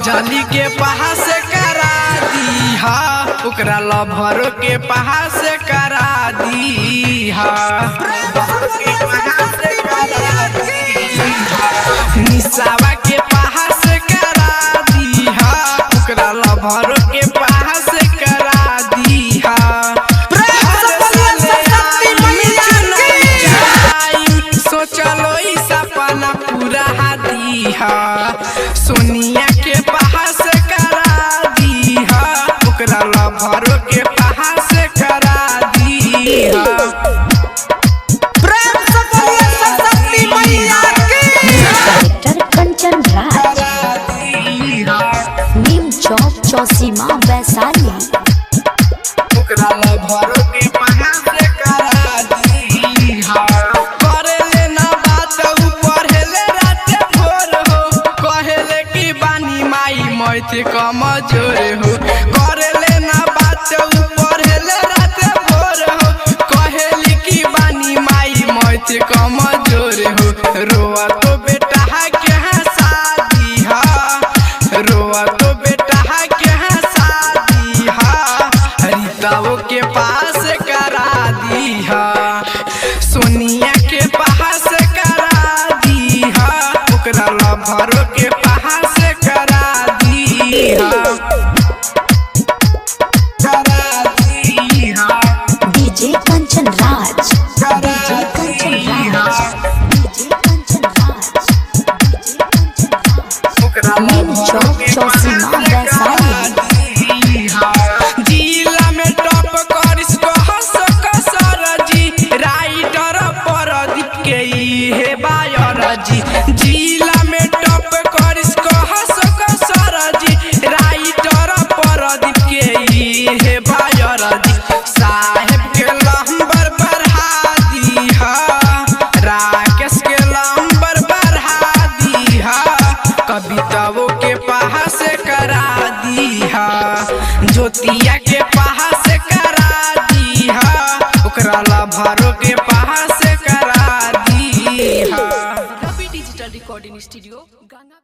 अंजलि के पहा से करा दीहा, ओकरा लभर के पहा से करा दीहा, निशावा के पहा से करा दीहा, ओकरा लभर के पहा से करा दीहा। सोचलो ई सपना पूरा दीहा, सोनिया के पहा से करा दीहा, ओकरा लभर के पहा से करा दीहा। प्रेम से बोलिए सरस्वती मैया की। कंचन राज, नीम चौक चौसीमा वैशाली, ओकरा लभर के पहा से करा दीहा। करे लेना बात ऊपर हेले राते भोर हो, कहेले की बानी माई मैथे कमजोर हो। करे लेना बात ऊपर हेले राते भोर हो, कहेली की बानी माई मैथे कमजोर हो। रोआ तो बेटा के हंसा दीहा, रोआ तो बेटा के हंसा दीहा, रीताओ के पास करा दीहा, सोनिया के पहा से करा दीहा, ओकरा लभर के पहा से करा दीहा, करा दीहा। DJ Kanchan Raj, DJ Kanchan Raj, DJ Kanchan Raj, DJ Kanchan Raj, ओकरा नीम चौक चौसीमा वैशाली, जिला में टॉप करिस कहस कसर जी, राइटर परदीप के इहे बायर जी। जिला में टॉप करिस कहस कसर जी, राइटर परदीप के इहे बायर जी। साहेब के लंबर बढ़ा दीहा, राकेश के लंबर बढ़ा दीहा, कविताओं के पहा से करा दीहा, ज्योतिया के पहा से करा दीहा, ओकरा लभर के पहा से करा दीहा। रवि डिजिटल रिकॉर्डिंग स्टूडियो गंगा।